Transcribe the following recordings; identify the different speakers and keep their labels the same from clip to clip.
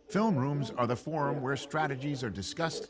Speaker 1: Film rooms are the forum where strategies are discussed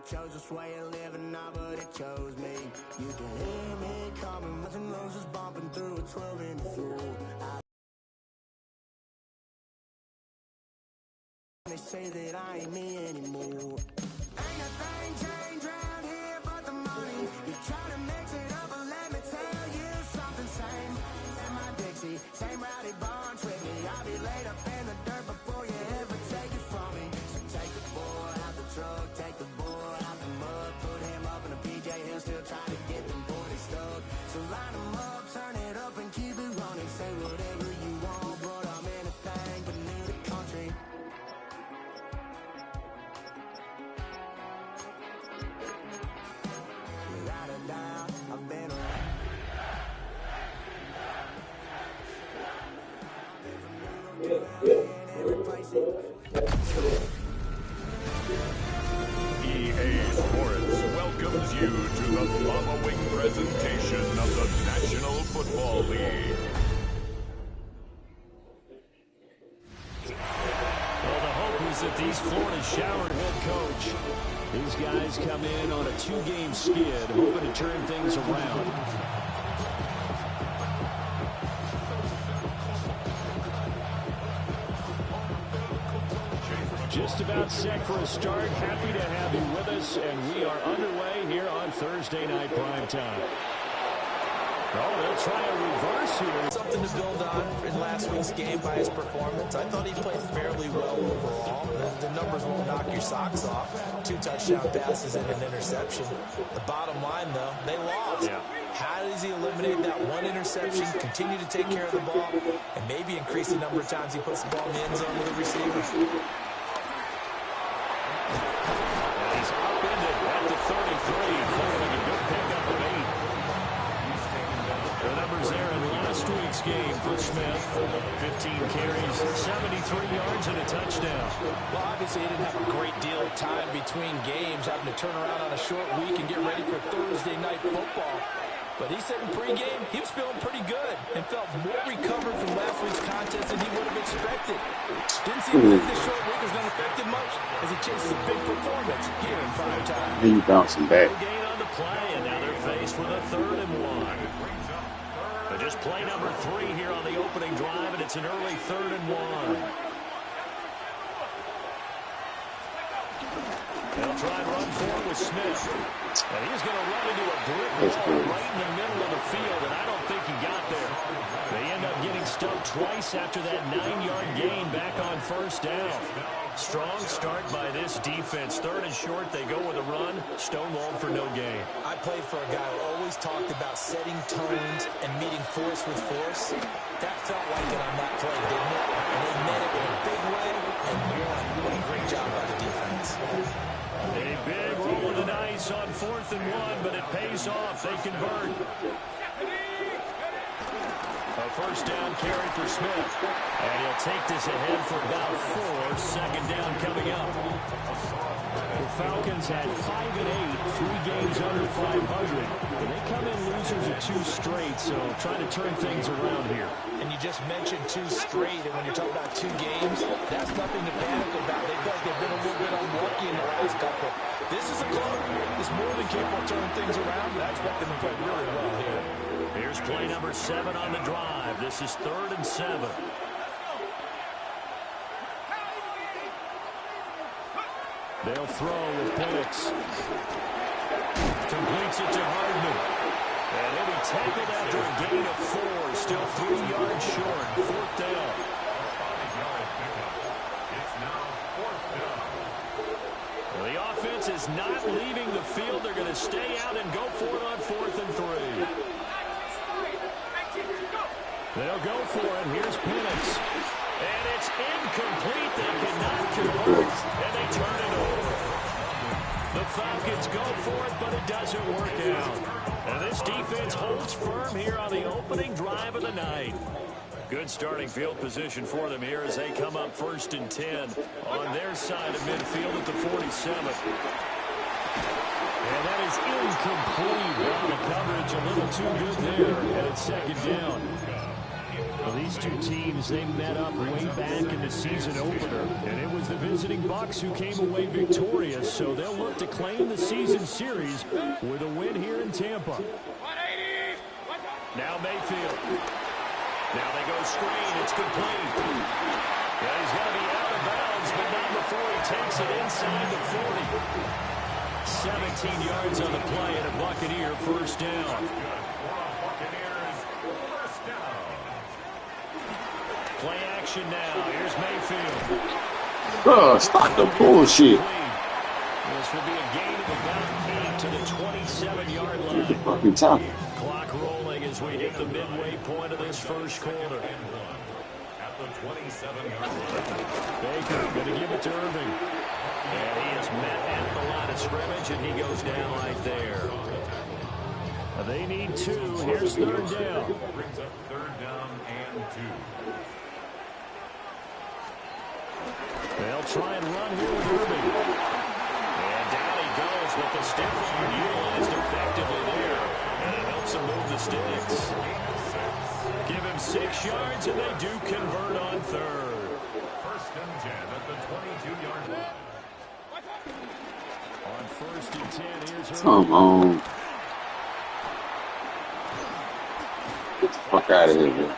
Speaker 2: chose this way of living now, but it chose me. You can hear me coming, watching roses bumping through a 12-inch floor. They say that I ain't me anymore. Ain't a thing changed around here but the money. You try to mix it up, but let me tell you something. Same in my Dixie, same rowdy bonds with me. I'll be laid up in the dirt before you ever take it from me. So take the boy out the truck, take the boy out the mud, put him up in a PJ, he'll still trying to get them 40 stuck. So line him up, turn it up and keep it running. Say whatever you want, but I'm anything but new to country. Without a doubt, I've been around.
Speaker 3: EA Sports welcomes you to the following presentation of the National Football League.
Speaker 4: Well, the hope is that these Florida showered head coach. These guys come in on a 2-game skid, hoping to turn things around. Just about set for a start. Happy to have you with us, and we are underway here on Thursday Night Primetime. Oh, they'll try a reverse here.
Speaker 5: Something to build on in last week's game by his performance. I thought he played fairly well overall. The numbers won't knock your socks off. 2 touchdown passes and an interception. The bottom line, though, they lost. Yeah. How does he eliminate that one interception, continue to take care of the ball, and maybe increase the number of times he puts the ball in the end zone with the receiver?
Speaker 4: He's upended at the 33, following a good pickup of 8. The numbers there in last week's game for Smith. 15 carries, 73 yards, and a touchdown.
Speaker 5: Well, obviously he didn't have a great deal of time between games, having to turn around on a short week and get ready for Thursday night football. But he said in pregame he was feeling pretty good and felt more recovered from last week's contest than he would have expected. Didn't seem like this short week was going to affect him much as he chases a big performance here in prime time.
Speaker 6: He bouncing back.
Speaker 4: No gain on the play, and now they're faced with a 3rd and 1. But just play number 3 here on the opening drive, and it's an early 3rd and 1. They'll try and run forward with Smith. And he's going to run into a brick wall right in the middle of the field, and I don't think he got there. They end up getting stumped twice after that 9-yard gain back on 1st down. Strong start by this defense. 3rd and short, they go with a run. Stonewalled for no gain.
Speaker 5: I played for a guy who always talked about setting tones and meeting force with force. That felt like it on that play, didn't it? And they met it in a big way and won. What a great job by the defense.
Speaker 4: A big roll of the dice on 4th and 1, but it pays off. They convert. A first down carry for Smith. And he'll take this ahead for about 4. Second down coming up. The Falcons had 5-8, 3 games under 500. And they come in losers of 2 straight, so trying to turn things around here.
Speaker 5: And you just mentioned 2 straight, and when you're talking about 2 games, that's nothing to panic about. They feel like they've been a little bit unlucky in the last couple. This is a club that's more than capable of turning things around, and I expect them to play really well here.
Speaker 4: Here's play number 7 on the drive. This is 3rd and 7. They'll throw with Penix. Completes it to Hardman. And he'll be tackled after a gain of 4. Still 3 yards short. 4th down. Well, the offense is not leaving the field. They're going to stay out and go for it on 4th and 3. They'll go for it. Here's Penix. And it's incomplete. They cannot convert. And they turn it over. The Falcons go for it, but it doesn't work out. And this defense holds firm here on the opening drive of the night. Good starting field position for them here as they come up 1st and 10 on their side of midfield at the 47. And that is incomplete. Well, the coverage a little too good there. And it's 2nd down. Well, these 2 teams, they met up way back in the season opener. And it was the visiting Bucs who came away victorious. So they'll look to claim the season series with a win here in Tampa. Now Mayfield. Now they go screen. It's complete. Yeah, he's going to be out of bounds, but not before he takes it inside the 40. 17 yards on the play and a Buccaneer 1st down. Play action now. Here's Mayfield.
Speaker 6: Bro, stop the bullshit.
Speaker 4: This will be a gain of about 8 to the 27-yard line.
Speaker 6: Fucking top.
Speaker 4: Clock rolling as we hit the midway point of this 1st quarter.
Speaker 3: At the 27-yard line.
Speaker 4: Baker going to give it to Irving. And he is met at the line of scrimmage, and he goes down right there. They need 2. Here's 3rd down.
Speaker 3: Brings up 3rd down and 2.
Speaker 4: They'll try and run here with Irving. And down he goes with the stiff arm utilized effectively there. And it helps him move the sticks. Give him 6 yards, and they do convert on 3rd.
Speaker 3: 1st and 10 at the 22-yard line.
Speaker 4: On 1st and 10, here's Irving.
Speaker 6: Come on. Get the fuck out of here, man.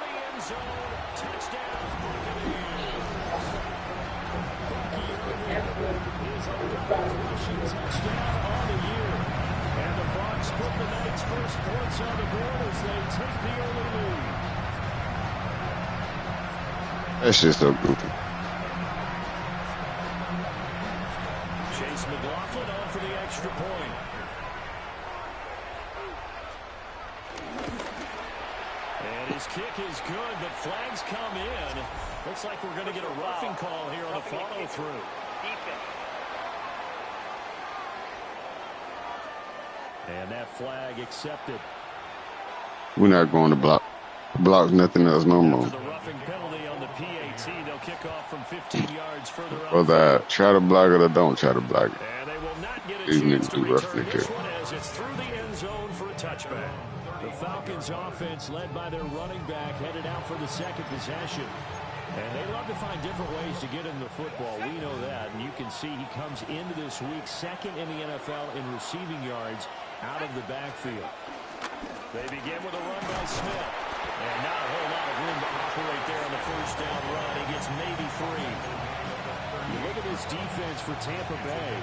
Speaker 4: Put the Knights' first points on the board as they take the early lead.
Speaker 6: That's just so goofy.
Speaker 4: Chase McLaughlin on for the extra point. And his kick is good, but flags come in. Looks like we're going to get a roughing call here on the follow-through. And that flag accepted.
Speaker 6: We're not going to block. Block nothing else no more.
Speaker 4: After the roughing penalty on the PAT, they'll kick off from 15 yards further up.
Speaker 6: Whether try to block it or don't try to block it.
Speaker 4: And they will not get a
Speaker 6: These
Speaker 4: chance
Speaker 6: niggas
Speaker 4: to
Speaker 6: do rough
Speaker 4: return
Speaker 6: in
Speaker 4: this
Speaker 6: the
Speaker 4: one as it's through the end zone for a touchback. The Falcons offense led by their running back headed out for the 2nd possession. And they love to find different ways to get him the football. We know that. And you can see he comes into this week 2nd in the NFL in receiving yards out of the backfield. They begin with a run by Smith. And not a whole lot of room to operate there on the 1st down run. He gets maybe 3. You look at this defense for Tampa Bay.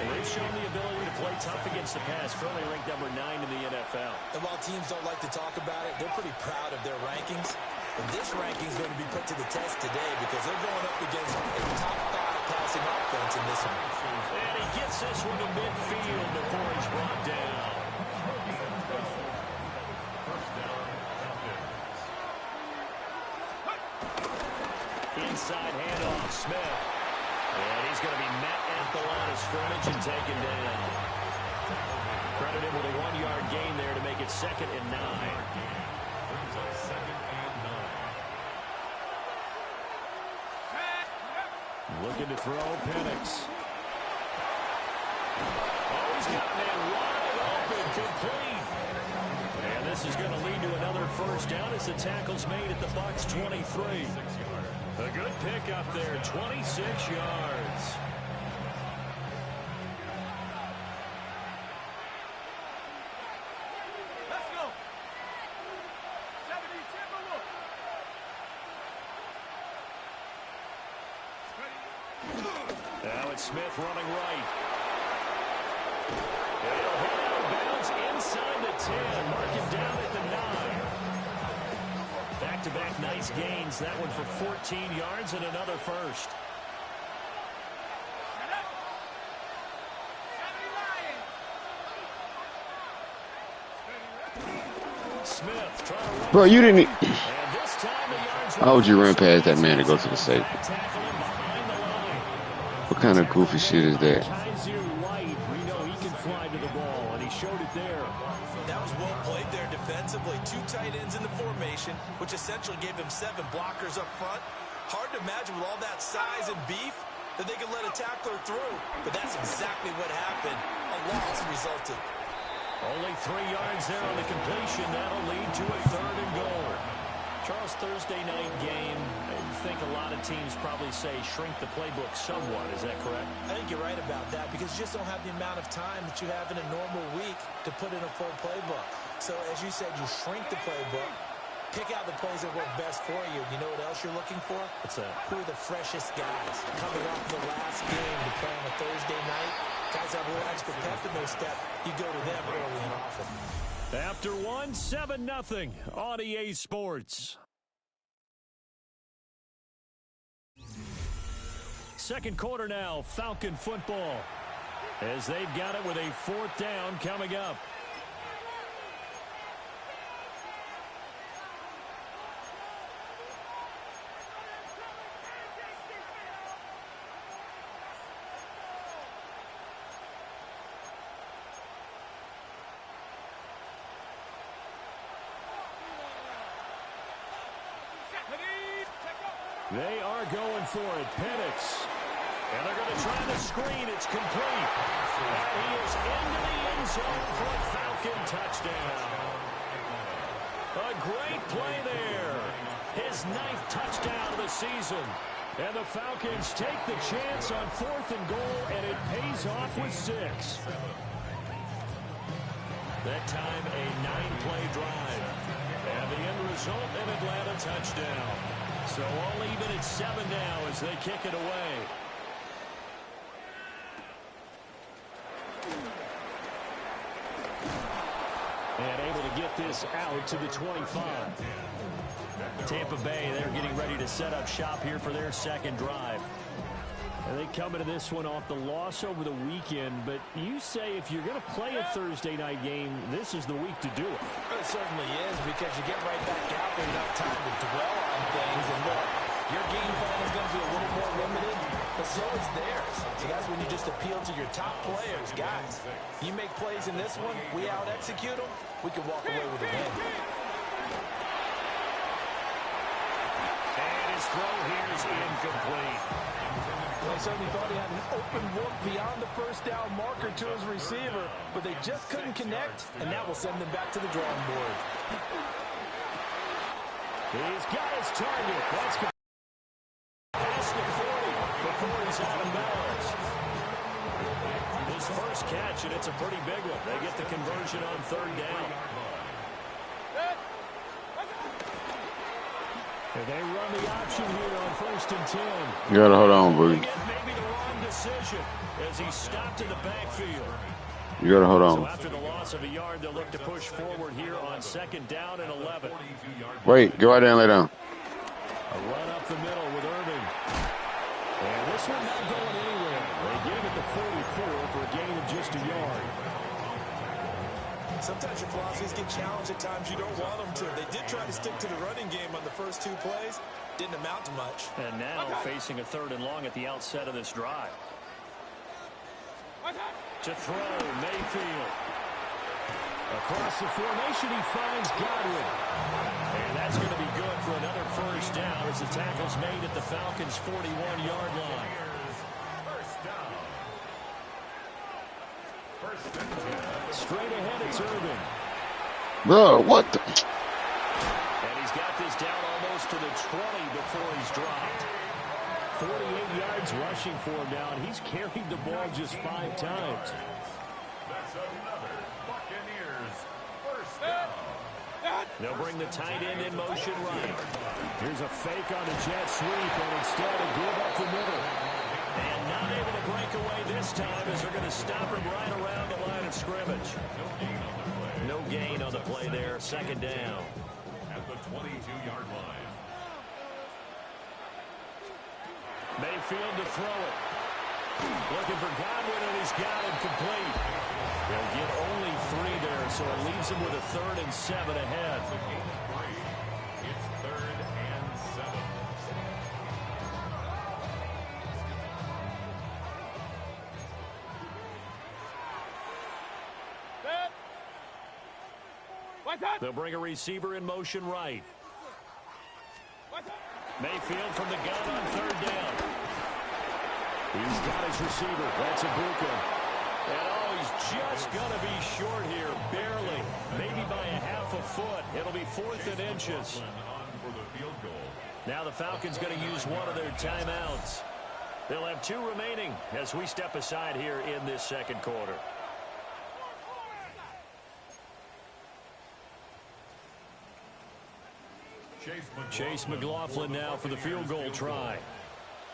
Speaker 4: And they've shown the ability to play tough against the pass. Currently ranked number 9 in the NFL.
Speaker 5: And while teams don't like to talk about it, they're pretty proud of their rankings. And this ranking is going to be put to the test today because they're going up against a top 5 passing offense in this one.
Speaker 4: And he gets this one to midfield before he's brought down. Inside handoff, Smith. And he's going to be met at the line of scrimmage and taken down. Credit him with a 1-yard gain there to make it 2nd and 9. Looking to throw, Penix. Oh, he's got a man wide open, complete. And this is going to lead to another first down as the tackle's made at the Bucs 23. A good pick up there, 26 yards. Now it's Smith running right. He'll head out of bounds inside the 10. Mark him down at the 9. Back-to-back nice gains. That one for 14 yards and another first. Smith trying to run.
Speaker 6: Bro, you didn't.
Speaker 4: And this time the yards
Speaker 6: How would you run past that man to go to the safety? What kind of goofy shit is that?
Speaker 4: We know he can fly to the ball, and he showed it there.
Speaker 5: That was well played there defensively. 2 tight ends in the formation, which essentially gave him 7 blockers up front. Hard to imagine with all that size and beef that they could let a tackler through. But that's exactly what happened. A loss resulted.
Speaker 4: Only 3 yards there on the completion. That'll lead to a 3rd and goal. Charles, Thursday night game, I think a lot of teams probably say shrink the playbook somewhat. Is that correct?
Speaker 5: I think you're right about that because you just don't have the amount of time that you have in a normal week to put in a full playbook. So, as you said, you shrink the playbook, pick out the plays that work best for you. You know what else you're looking for?
Speaker 4: What's that?
Speaker 5: Who are the freshest guys coming off the last game to play on a Thursday night? Guys have a little extra pep in their step. You go to them early and often.
Speaker 4: After 1, 7-0 on EA Sports. Second quarter now, Falcon football, as they've got it with a 4th down coming up. They are going for it. Penix. And they're going to try the screen. It's complete. And he is into the end zone for a Falcon touchdown. A great play there. His 9th touchdown of the season. And the Falcons take the chance on 4th and goal, and it pays off with 6. That time a 9-play drive. And the end result, an Atlanta touchdown. So all even at 7 now as they kick it away. And able to get this out to the 25. Tampa Bay, they're getting ready to set up shop here for their second drive. And they come into this one off the loss over the weekend, but you say if you're going to play a Thursday night game, this is the week to do it.
Speaker 5: It certainly is, because you get right back out there, enough time to dwell on things, and look, your game plan is going to be a little more limited, but so is theirs. So that's when you just appeal to your top players. Guys, you make plays in this one, we out-execute them, we can walk away with a win.
Speaker 4: And his throw here is incomplete.
Speaker 5: Well, he certainly thought he had an open look beyond the first down marker to his receiver, but they just couldn't connect, and that will send them back to the drawing board.
Speaker 4: He's got his target. That's past the 40 before he's out of bounds. His first catch, and it's a pretty big one. They get the conversion on 3rd down. And they run the option here on 1st and 10.
Speaker 6: You gotta hold on, Boogie.
Speaker 4: Maybe the wrong decision as he stopped in the backfield.
Speaker 6: You gotta hold
Speaker 4: So
Speaker 6: on.
Speaker 4: after the loss of a yard, they'll look to push forward here on 2nd down and 11.
Speaker 6: Wait, go right there and lay down.
Speaker 4: A run up the middle with Irving. And this one not going anywhere. They give it the 44 for a gain of just a yard.
Speaker 5: Sometimes your philosophies get challenged at times you don't want them to. They did try to stick to the running game on the first 2 plays. Didn't amount to much.
Speaker 4: And now facing a 3rd and long at the outset of this drive. To throw, Mayfield. Across the formation, he finds Godwin. And that's going to be good for another first down as the tackle's made at the Falcons' 41-yard line. Straight ahead, it's Irving.
Speaker 6: Bro, what the?
Speaker 4: And he's got this down almost to the 20 before he's dropped. 48 yards rushing for him now, and he's carried the ball just 5 times.
Speaker 3: That's another Buccaneers first down.
Speaker 4: They'll bring the tight end in motion right. Here's a fake on a jet sweep, and instead a give up the middle. And not able to break away this time as they're going to stop him right around the line of scrimmage. No gain on the play there. Second down.
Speaker 3: At the 22-yard line.
Speaker 4: Mayfield to throw it. Looking for Godwin, and he's got him complete. They'll get only 3 there, so it leaves him with a 3rd and 7 ahead.
Speaker 3: It's 3rd and 7.
Speaker 4: They'll bring a receiver in motion right. Mayfield from the gun on 3rd down. He's got his receiver. That's Ibuka. And oh, he's just going to be short here, barely. Maybe by a half a foot. It'll be 4th and inches. Now the Falcons going to use one of their timeouts. They'll have 2 remaining as we step aside here in this second quarter. Chase McLaughlin now for the field goal try.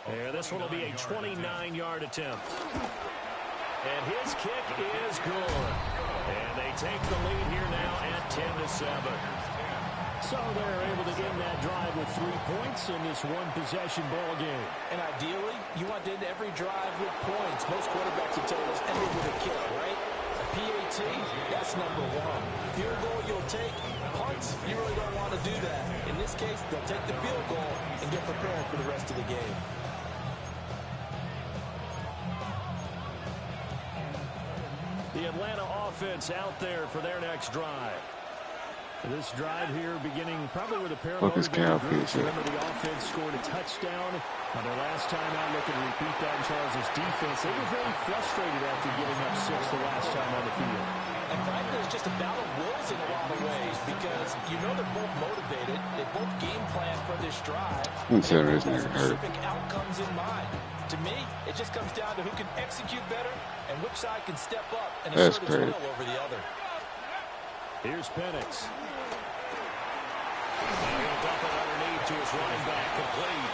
Speaker 4: And this one will be a 29-yard attempt. And his kick is good. And they take the lead here now at 10-7. So they're able to end that drive with 3 points in this one-possession ball game.
Speaker 5: And ideally, you want to end every drive with points. Most quarterbacks will tell us ended with a kick, right? A PAT, that's number 1. Field goal you'll take. Punts, you really don't want to do that. In this case, they'll take the field goal and get prepared for the rest of the game.
Speaker 4: The Atlanta offense out there for their next drive. This drive here beginning probably with a pair of groups. Remember, the offense scored a touchdown on their last time out. Looking to repeat that in Charles' defense. They were very frustrated after giving up 6 the last time on the field.
Speaker 5: And frankly, it's just a battle of wills in a lot of ways because you know they're both motivated. They both game plan for this drive. And they both have specific outcomes in mind. To me, it just comes down to who can execute better and which side can step up and assert its will over the other.
Speaker 4: Here's Penix. And he'll dump it underneath to his running back, complete.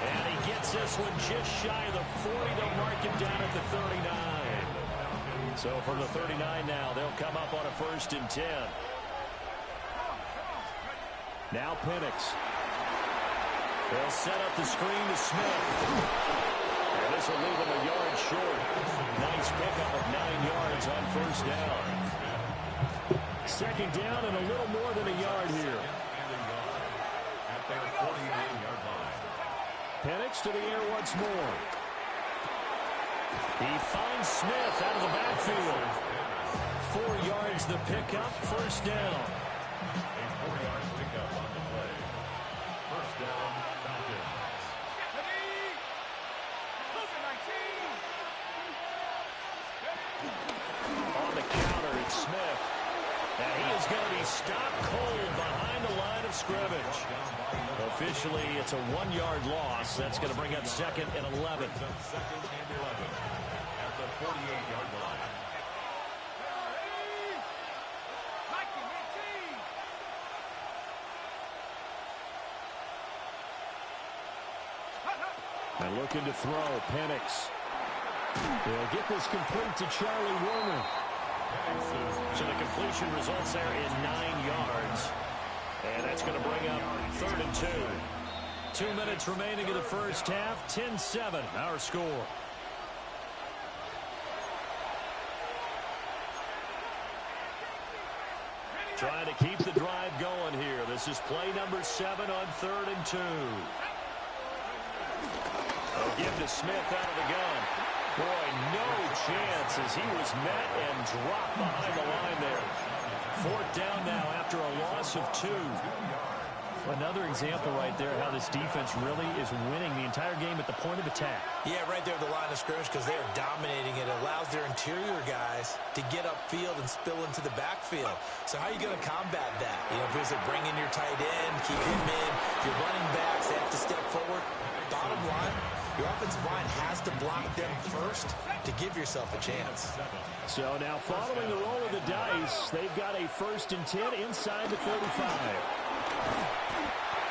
Speaker 4: And he gets this one just shy of the 40. They'll mark him down at the 39. So from the 39 now, they'll come up on a 1st and 10. Now Penix. They'll set up the screen to Smith. And this will leave him a yard short. Nice pickup of 9 yards on 1st down. 2nd down and a little more than a yard here.
Speaker 3: At their 49-yard line.
Speaker 4: Penix to the air once more. He finds Smith out of the backfield. 4 yards the pickup, 1st down.
Speaker 3: A 4-yard pickup on the play. 1st down, Falcons.
Speaker 4: On the counter, it's Smith. And he is going to be stopped cold behind the line of scrimmage. Officially, it's a 1-yard loss. That's going to bring up 2nd and 11.
Speaker 3: 2nd and 11 at the 48-yard line.
Speaker 4: And looking to throw, Penix. They'll get this complete to Charlie Warner. So the completion results there in 9 yards. And that's going to bring up 3rd and 2. 2 minutes remaining in the first half. 10-7, our score. Trying to keep the drive going here. This is play number 7 on 3rd and 2. They'll give to Smith out of the gun. Boy, no chance as he was met and dropped behind the line there. 4th down now after a loss of 2. Another example right there how this defense really is winning the entire game at the point of attack.
Speaker 5: Yeah, right there at the line of scrimmage because they are dominating. It allows their interior guys to get upfield and spill into the backfield. So how are you going to combat that? You know, if it's bring in your tight end, keep him in. Your running backs, they have to step forward. Bottom line, your offensive line has to block them first to give yourself a chance.
Speaker 4: So now following the roll of the dice, they've got a 1st and 10 inside the 35.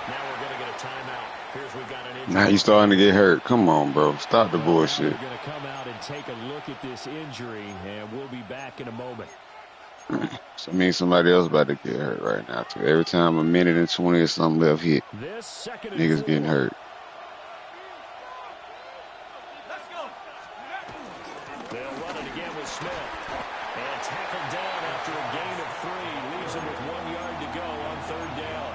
Speaker 4: Now we're going to get a timeout. Here's we've got an injury.
Speaker 6: Now you starting to get hurt. Come on, bro. Stop the bullshit.
Speaker 4: We're going to come out and take a look at this injury, and we'll be back in a moment.
Speaker 6: So I mean somebody else about to get hurt right now, too. Every time a minute and 20 or something left hit, niggas getting hurt.
Speaker 4: They'll run it again with Smith. And tackled down after a gain of 3. Leaves him with 1 yard to go on 3rd down.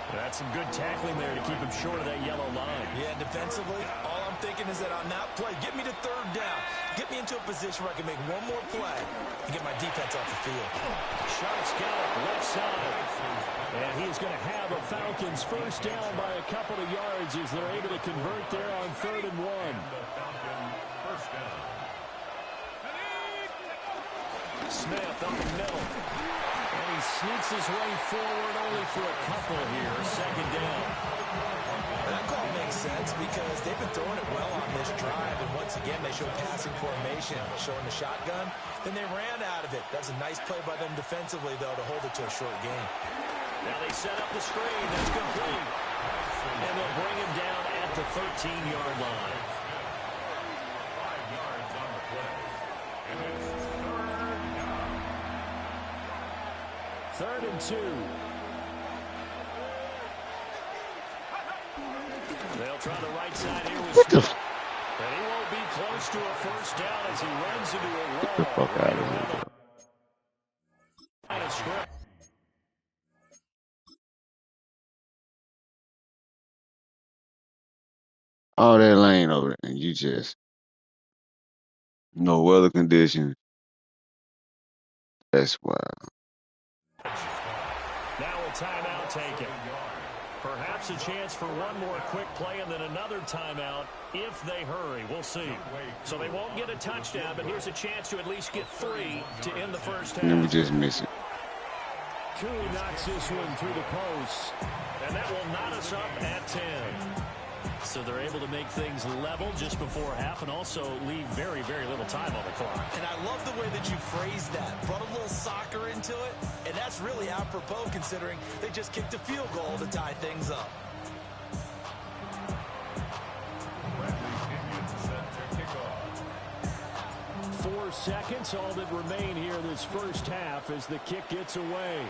Speaker 4: That's some good tackling there to keep him short of that yellow line.
Speaker 5: Yeah, defensively, all I'm thinking is that on that play, get me to 3rd down. Get me into a position where I can make one more play and get my defense off the field.
Speaker 4: Shots got left side. And he's going to have a Falcons 1st down by a couple of yards as they're able to convert there on 3rd and 1. Smith up the middle. And he sneaks his way forward only for a couple here. 2nd down.
Speaker 5: That call makes sense because they've been throwing it well on this drive. And once again, they show passing formation, showing the shotgun. Then they ran out of it. That's a nice play by them defensively, though, to hold it to a short game.
Speaker 4: Now they set up the screen. That's complete. And they'll bring him down at the 13-yard line. 3rd and 2. They'll try the right side here with Smith. And he won't be close to a 1st down as he runs into a wall.
Speaker 6: Get the fuck out of here. All that lane over there, and you just no weather conditions. That's wild.
Speaker 4: Now a timeout taken. Perhaps a chance for one more quick play and then another timeout if they hurry. We'll see. So they won't get a touchdown, but here's a chance to at least get 3 to end the 1st half.
Speaker 6: And we just miss it.
Speaker 4: Koo knocks this one through the post, and that will knot us up at 10. So they're able to make things level just before half and also leave very, very little time on the clock.
Speaker 5: And I love the way that you phrased that. Brought a little soccer into it, and that's really apropos considering they just kicked a field goal to tie things up.
Speaker 4: 4 seconds, all that remain here this 1st half as the kick gets away.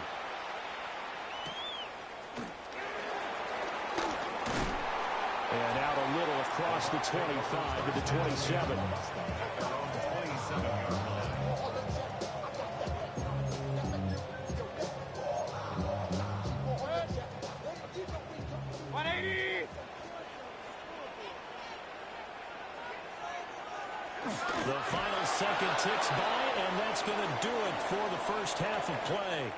Speaker 4: And out a little across the 25 to the 27. The final second ticks by, and that's going to do it for the 1st half of play.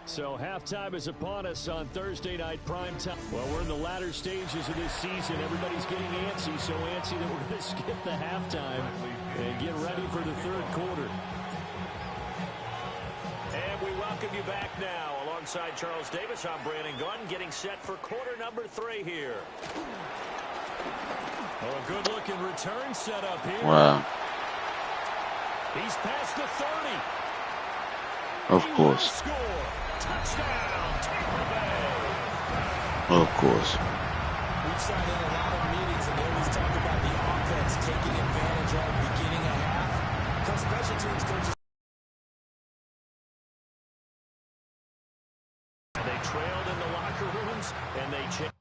Speaker 4: So halftime is upon us on Thursday night prime time. Well, we're in the latter stages of this season. Everybody's getting antsy, so antsy that we're going to skip the halftime and get ready for the 3rd quarter. And we welcome you back now. Alongside Charles Davis, I'm Brandon Gunn, getting set for quarter number 3 here. Oh, a good-looking return set up here.
Speaker 6: Wow.
Speaker 4: He's past the 30.
Speaker 6: Of course.
Speaker 4: Touchdown, Tampa Bay.
Speaker 6: Of course.
Speaker 5: We've sat in a lot of meetings, and they always talk about the offense taking advantage of beginning a half. Because special teams coaches.
Speaker 4: They trailed in the locker rooms, and they changed.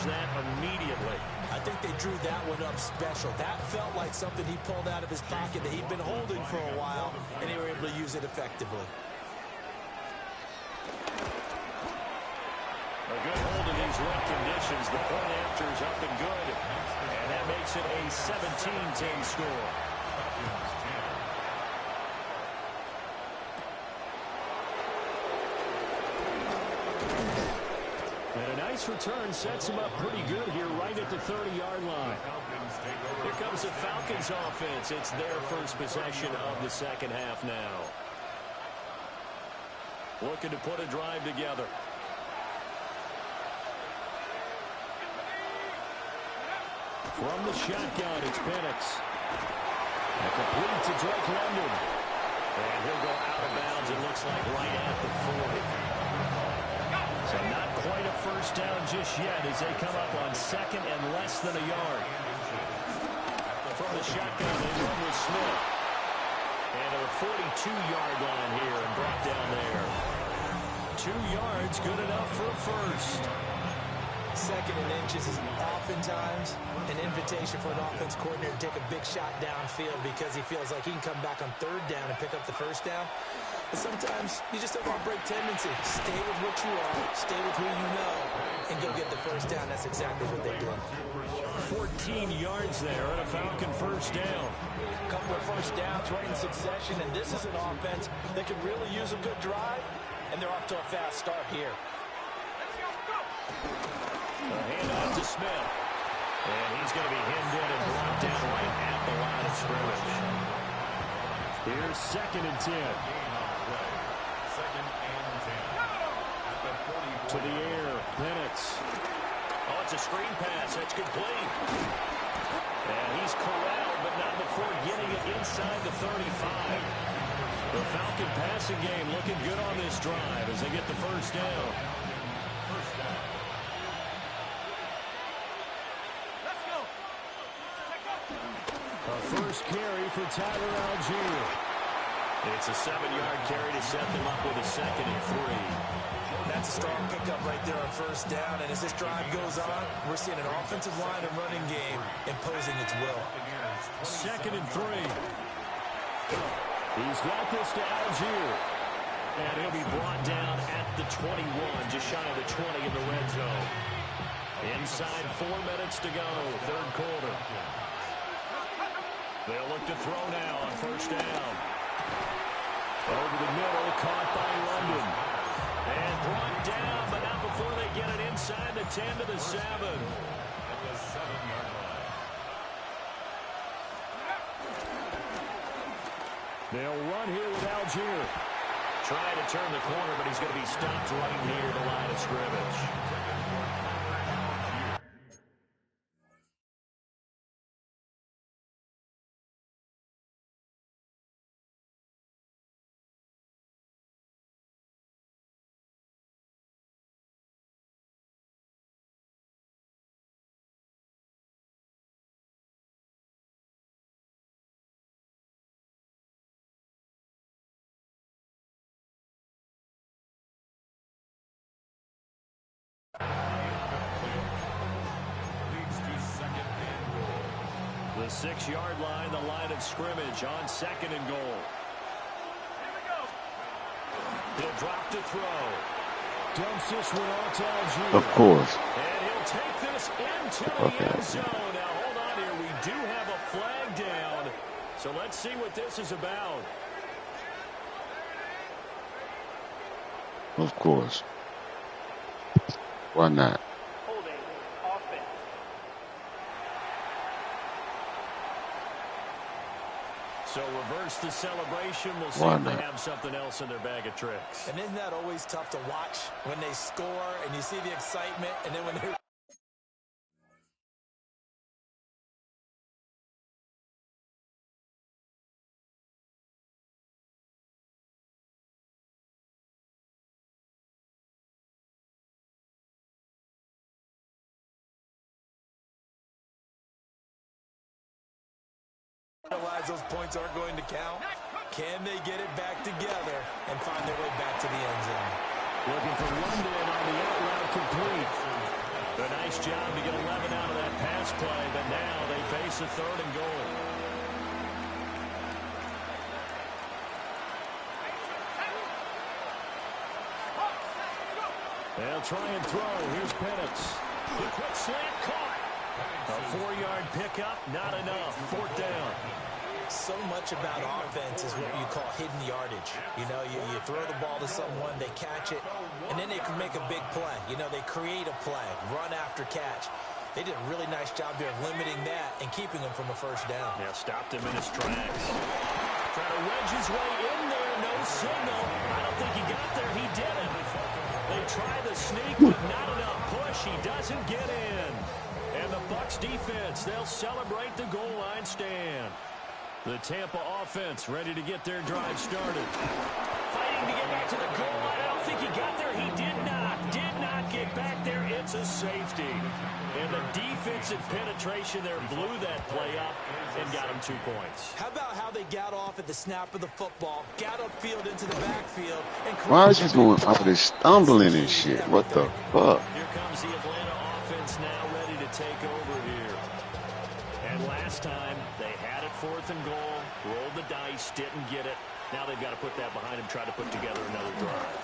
Speaker 4: That immediately.
Speaker 5: I think they drew that one up special. That felt like something he pulled out of his pocket that he'd been holding for a while, and they were able to use it effectively.
Speaker 4: A good hold in these wet conditions. The point after is up and good. And that makes it a 17-10 score. And a nice return sets him up pretty good here right at the 30-yard line. Here comes the Falcons offense. It's their first possession of the second half now. Looking to put a drive together. From the shotgun, it's Penix. A complete to Drake London. And he'll go out of bounds, it looks like, right at the 40. So not quite a first down just yet as they come up on second and less than a yard. From the shotgun, they run with Smith. And to the 42-yard line here and brought down there. 2 yards, good enough for a first.
Speaker 5: Second and inches is oftentimes an invitation for an offense coordinator to take a big shot downfield because he feels like he can come back on third down and pick up the first down. But sometimes you just have a break tendency. Stay with what you are, stay with who you know, and go get the first down. That's exactly what they did.
Speaker 4: 14 yards there and a Falcon first down.
Speaker 5: A couple of first downs right in succession, and this is an offense that could really use a good drive, and they're off to a fast start here.
Speaker 4: A handoff to Smith. And he's going to be hemmed in and brought down right at the line of scrimmage. Here's 2nd and 10. To the air, Penix. Oh, it's a screen pass. That's complete. And he's corralled, but not before getting it inside the 35. The Falcon passing game looking good on this drive as they get the first down. First carry for Tyler Algier. It's a 7-yard carry to set them up with a 2nd and 3.
Speaker 5: That's a strong pickup right there on first down. And as this drive goes on, we're seeing an offensive line and running game imposing its will.
Speaker 4: 2nd and 3. He's got this to Algier. And he'll be brought down at the 21, just shy of the 20 in the red zone. Inside 4 minutes to go, third quarter. They'll look to throw now on first down. Over the middle, caught by London. And brought down, but not before they get it inside the 10 to the 7. They'll run here with Algier. Trying to turn the corner, but he's going to be stopped right near the line of scrimmage. The 6-yard line, the line of scrimmage on 2nd and goal. He'll drop to throw. Dumps this one off to Algier.
Speaker 6: Of course.
Speaker 4: And he'll take this into the end zone. Now, hold on here. We do have a flag down. So let's see what this is about.
Speaker 6: Of course. Why not?
Speaker 4: So reverse the celebration. We'll see if they have something else in their bag of tricks.
Speaker 5: And isn't that always tough to watch when they score and you see the excitement and then when they... Realize those points aren't going to count. Can they get it back together and find their way back to the end zone?
Speaker 4: Looking for London on the out route complete. A nice job to get 11 out of that pass play, but now they face a 3rd and goal. They'll try and throw. Here's Penix. The quick slant caught. A 4-yard pickup, not enough. 4th down.
Speaker 5: So much about offense is what you call hidden yardage. You know, you throw the ball to someone, they catch it, and then they can make a big play. You know, they create a play, run after catch. They did a really nice job there of limiting that and keeping him from a 1st down.
Speaker 4: Yeah, stopped him in his tracks. Trying to wedge his way in there, no signal. I don't think he got there. He didn't. They try the sneak, but not enough push. He doesn't get in. And the Bucs defense, they'll celebrate the goal line stand. The Tampa offense ready to get their drive started. Fighting to get back to the goal line. I don't think he got there. He did not get back there. It's a safety. And the defensive penetration there blew that play up and got him 2 points.
Speaker 5: How about how they got off at the snap of the football, got upfield into the backfield, and
Speaker 6: Why is he doing all this stumbling and shit? What the fuck?
Speaker 4: Here comes the Atlanta offense now ready to take over here. And last time, they had it 4th and goal, rolled the dice, didn't get it. Now they've got to put that behind them, try to put together another drive.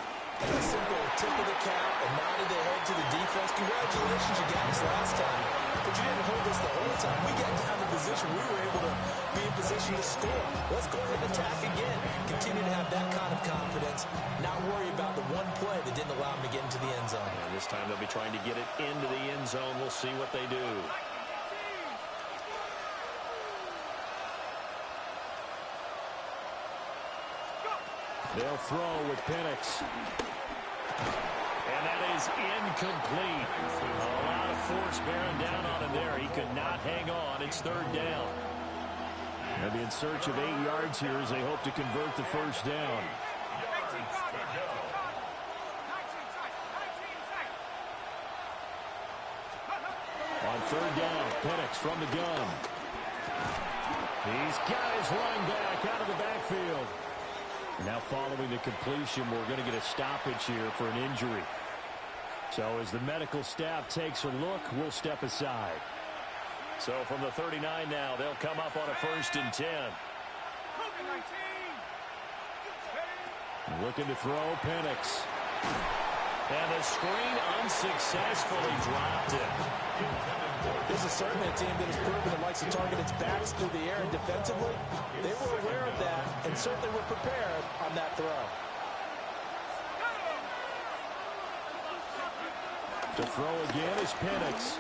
Speaker 5: A simple tip of the cap, a nod of the head to the defense. Congratulations, you got us last time. But you didn't hold us the whole time. We got down to position. We were able to be in position to score. Let's go ahead and attack again. Continue to have that kind of confidence. Not worry about the one play that didn't allow them to get into the end zone.
Speaker 4: And this time they'll be trying to get it into the end zone. We'll see what they do. They'll throw with Penix. And that is incomplete. A lot of force bearing down on him there. He could not hang on. It's 3rd down. They'll be in search of 8 yards here as they hope to convert the 1st down. On 3rd down, Penix from the gun. These guys running back out of the backfield. Now following the completion, we're going to get a stoppage here for an injury. So as the medical staff takes a look, we'll step aside. So from the 39 now, they'll come up on a 1st and 10. Looking to throw, Penix. And the screen unsuccessfully dropped it.
Speaker 5: This is certainly a team that has proven it likes to target its backs through the air, and defensively, they were aware of that and certainly were prepared on that throw.
Speaker 4: To throw again is Penix.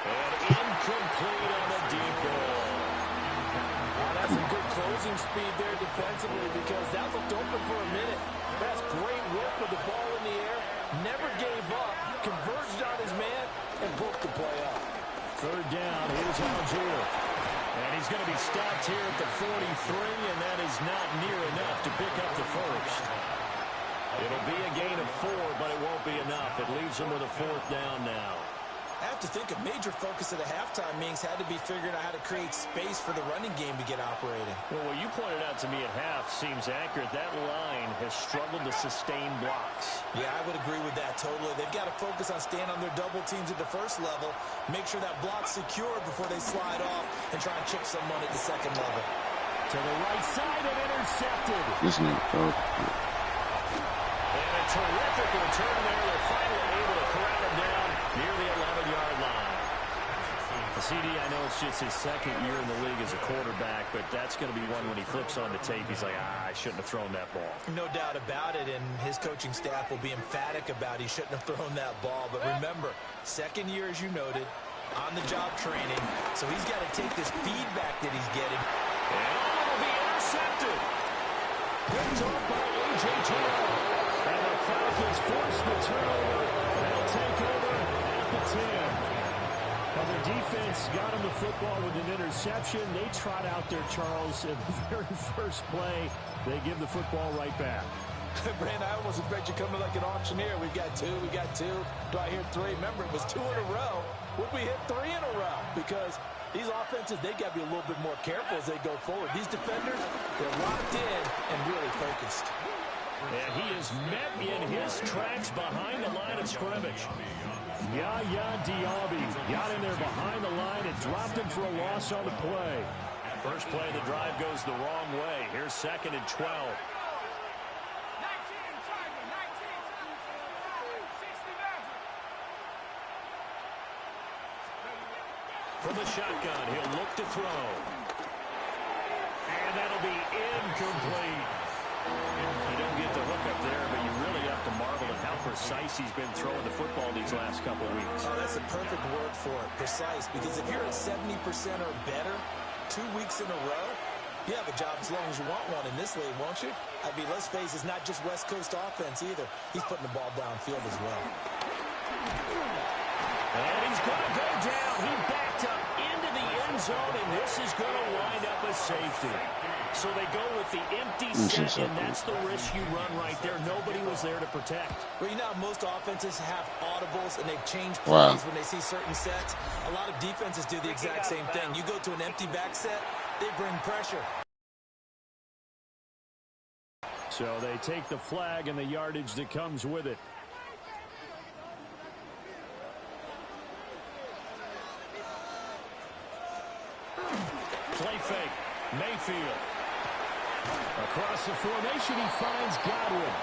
Speaker 4: And incomplete on the deep ball.
Speaker 5: That's some good closing speed there defensively because that looked open for a minute. That's great work with the ball in the air. Never gave up, converged on his man, and broke the play up.
Speaker 4: 3rd down, here's Algier. And he's going to be stopped here at the 43, and that is not near enough to pick up the 1st. It'll be a gain of 4, but it won't be enough. It leaves him with a 4th down now.
Speaker 5: I have to think a major focus of the halftime meetings had to be figuring out how to create space for the running game to get operating.
Speaker 4: Well, what you pointed out to me at half seems accurate. That line has struggled to sustain blocks.
Speaker 5: Yeah, I would agree with that totally. They've got to focus on staying on their double teams at the 1st level, make sure that block's secured before they slide off and try and chip someone at the 2nd level.
Speaker 4: To the right side and intercepted.
Speaker 6: This nigga, bro.
Speaker 4: And a terrific return there. They're finally able to corral him down near the 11-yard line. CD, I know it's just his 2nd year in the league as a quarterback, but that's going to be one when he flips on the tape, he's like, I shouldn't have thrown that ball.
Speaker 5: No doubt about it, and his coaching staff will be emphatic about he shouldn't have thrown that ball. But remember, 2nd year, as you noted, on-the-job training, so he's got to take this feedback that he's getting.
Speaker 4: And it'll be intercepted. Picked off by A.J. Terrell. And the Falcons force the turnover. They'll take over at the 10. Now, their defense got him the football with an interception. They trot out there, Charles, in the very first play. They give the football right back.
Speaker 5: Brand, I almost expect you coming like an auctioneer. We've got 2, we got 2. Do I hear 3? Remember, it was 2 in a row. Would we hit 3 in a row? Because these offenses, they got to be a little bit more careful as they go forward. These defenders, they're locked in and really focused.
Speaker 4: And he is met in his tracks behind the line of scrimmage. Yaya Diaby got in there behind the line and dropped him for a loss on the play. First play of the drive goes the wrong way. Here's 2nd and 12. From the shotgun, he'll look to throw. And that'll be incomplete. You don't get the hook up there, but you really have to marvel at how precise he's been throwing the football these last couple of weeks.
Speaker 5: Oh, that's a perfect word for it, precise, because if you're at 70% or better 2 weeks in a row, you have a job as long as you want one in this league, won't you? I mean, let's face it, it's not just West Coast offense either. He's putting the ball downfield as well.
Speaker 4: And he's going to go down. He backed up into the end zone, and this is going to wind up a safety. So they go with the empty set, and that's the risk you run right there. Nobody was there to protect.
Speaker 5: Well, you know, most offenses have audibles, and they've changed plays when they see certain sets. A lot of defenses do the exact same thing. You go to an empty back set, they bring pressure.
Speaker 4: So they take the flag and the yardage that comes with it. Play fake. Mayfield. Across the formation, he finds Godwin.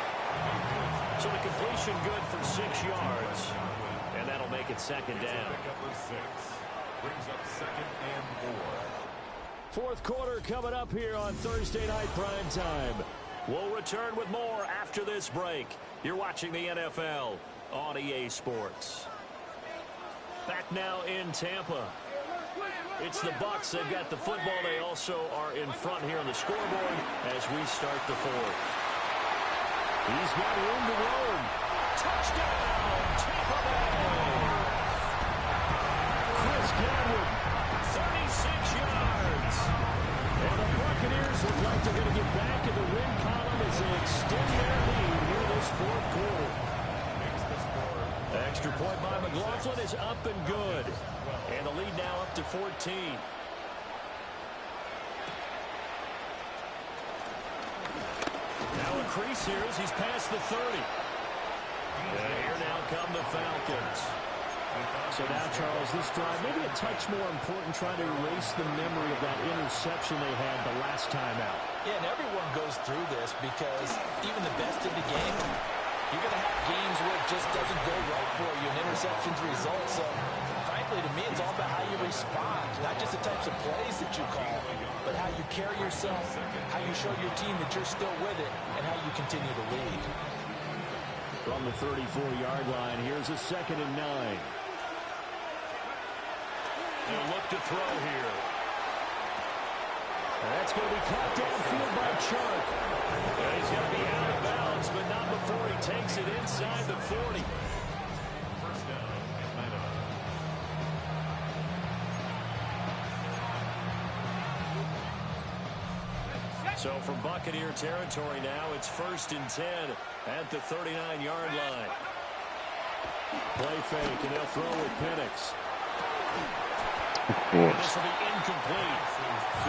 Speaker 4: So the completion good for 6 yards. And that'll make it 2nd down.
Speaker 3: Brings up 2nd and 4.
Speaker 4: Fourth quarter coming up here on Thursday Night Prime Time. We'll return with more after this break. You're watching the NFL on EA Sports. Back now in Tampa. It's the Bucs. They've got the football. They also are in front here on the scoreboard as we start the 4th. He's got room to roam. Touchdown, Tampa Bay. Chris Godwin, 36 yards. And the Buccaneers look like they're going to get back in the win column as they extend their lead here this 4th quarter. Extra point by McLaughlin is up and good. And the lead now up to 14. Now a crease here as he's past the 30. And here now come the Falcons. So now, Charles, this drive maybe a touch more important, trying to erase the memory of that interception they had the last time out.
Speaker 5: Yeah, and everyone goes through this because even the best in the game, you're going to have games where it just doesn't go right for you, and interceptions result. So, frankly, to me, it's all about how you respond, not just the types of plays that you call, but how you carry yourself, how you show your team that you're still with it, and how you continue to lead.
Speaker 4: From the 34-yard line, here's a 2nd and 9. He'll look to throw here. That's going to be caught downfield by Chark. And he's going to be out of bounds, but not before he takes it inside the 40.
Speaker 3: First down, Atlanta.
Speaker 4: So from Buccaneer territory now, it's 1st and 10 at the 39-yard line. Play fake, and they'll throw with Penix. And this will be incomplete.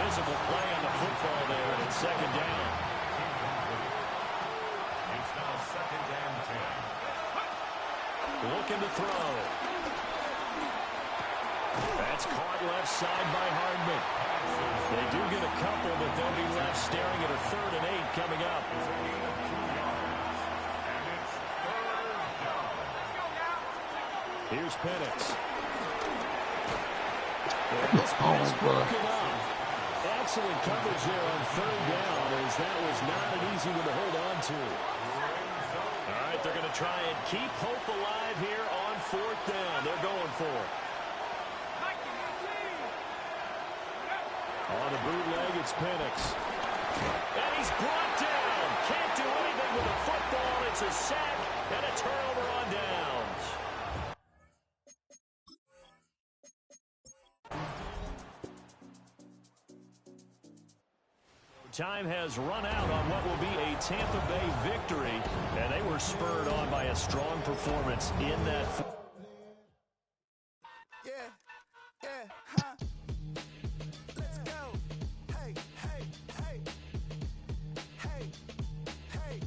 Speaker 4: Physical play on the football there, and it's 2nd down.
Speaker 3: It's now 2nd and 10.
Speaker 4: Looking to throw. That's caught left side by Hardman. They do get a couple, but they'll be left staring at a 3rd and 8 coming up. Here's Penix. This pass broken up. Excellent coverage there on 3rd down, as that was not an easy one to hold on to. All right, they're going to try and keep hope alive here on 4th down. They're going for it. On the bootleg, it's Penix. And he's brought down. Can't do anything with the football. It's a sack and a turnover on downs. Time has run out on what will be a Tampa Bay victory, and they were spurred on by a strong performance in that.
Speaker 2: Let's go. Hey, hey, hey. Hey, hey.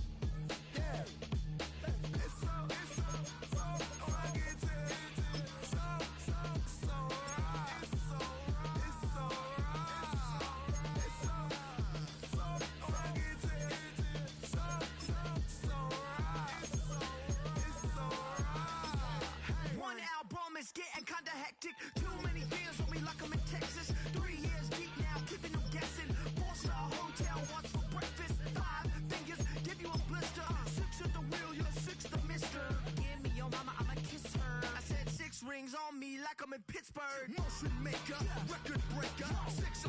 Speaker 2: on me like I'm in Pittsburgh. Motion maker, record breaker, 6